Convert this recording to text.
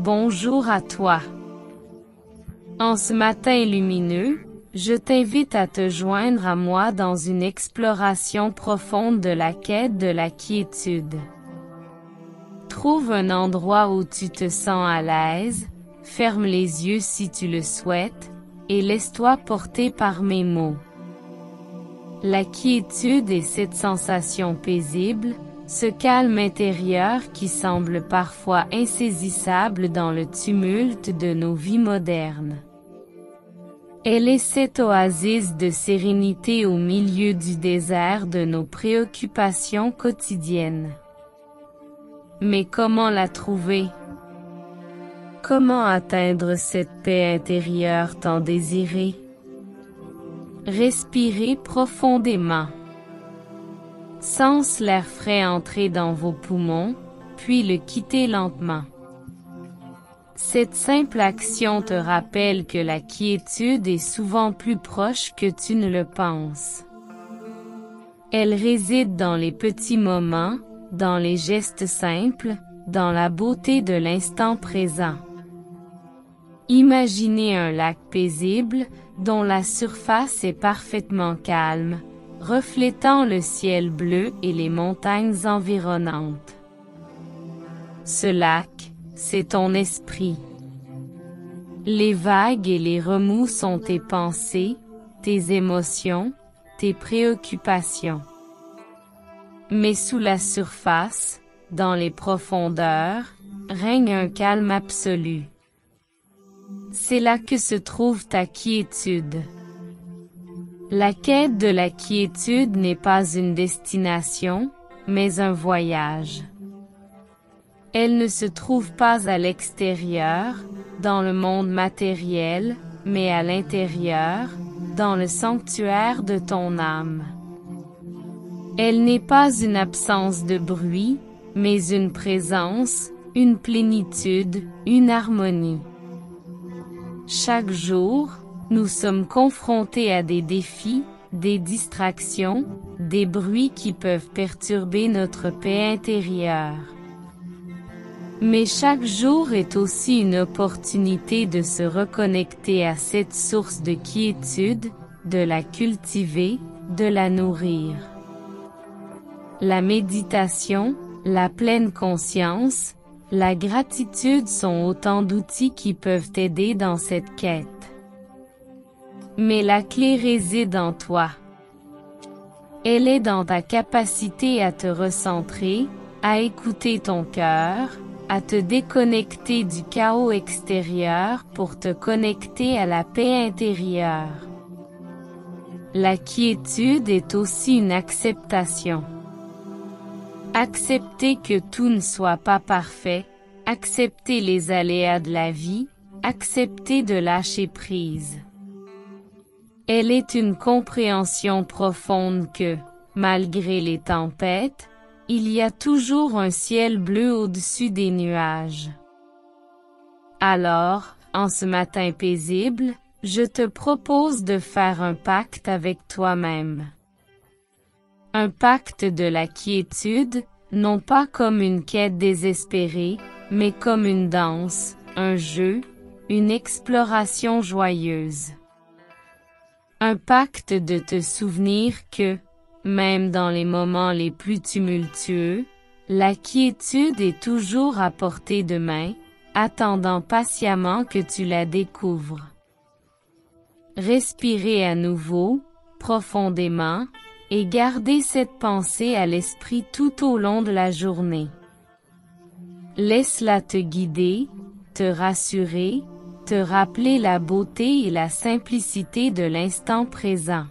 bonjour à toi. En ce matin lumineux, je t'invite à te joindre à moi dans une exploration profonde de la quête de la quiétude. Trouve un endroit où tu te sens à l'aise, ferme les yeux si tu le souhaites, et laisse-toi porter par mes mots. La quiétude est cette sensation paisible, ce calme intérieur qui semble parfois insaisissable dans le tumulte de nos vies modernes. Elle est cette oasis de sérénité au milieu du désert de nos préoccupations quotidiennes. Mais comment la trouver? Comment atteindre cette paix intérieure tant désirée? Respirez profondément. Sens l'air frais entrer dans vos poumons, puis le quitter lentement. Cette simple action te rappelle que la quiétude est souvent plus proche que tu ne le penses. Elle réside dans les petits moments, dans les gestes simples, dans la beauté de l'instant présent. Imaginez un lac paisible, dont la surface est parfaitement calme, reflétant le ciel bleu et les montagnes environnantes. Ce lac, c'est ton esprit. Les vagues et les remous sont tes pensées, tes émotions, tes préoccupations. Mais sous la surface, dans les profondeurs, règne un calme absolu. C'est là que se trouve ta quiétude. La quête de la quiétude n'est pas une destination, mais un voyage. Elle ne se trouve pas à l'extérieur, dans le monde matériel, mais à l'intérieur, dans le sanctuaire de ton âme. Elle n'est pas une absence de bruit, mais une présence, une plénitude, une harmonie. Chaque jour, nous sommes confrontés à des défis, des distractions, des bruits qui peuvent perturber notre paix intérieure. Mais chaque jour est aussi une opportunité de se reconnecter à cette source de quiétude, de la cultiver, de la nourrir. La méditation, la pleine conscience, la gratitude sont autant d'outils qui peuvent t'aider dans cette quête. Mais la clé réside en toi. Elle est dans ta capacité à te recentrer, à écouter ton cœur, à te déconnecter du chaos extérieur pour te connecter à la paix intérieure. La quiétude est aussi une acceptation. Accepter que tout ne soit pas parfait, accepter les aléas de la vie, accepter de lâcher prise. Elle est une compréhension profonde que, malgré les tempêtes, il y a toujours un ciel bleu au-dessus des nuages. Alors, en ce matin paisible, je te propose de faire un pacte avec toi-même. Un pacte de la quiétude, non pas comme une quête désespérée, mais comme une danse, un jeu, une exploration joyeuse. Un pacte de te souvenir que, même dans les moments les plus tumultueux, la quiétude est toujours à portée de main, attendant patiemment que tu la découvres. Respirez à nouveau, profondément, et gardez cette pensée à l'esprit tout au long de la journée. Laisse-la te guider, te rassurer, te rappeler la beauté et la simplicité de l'instant présent.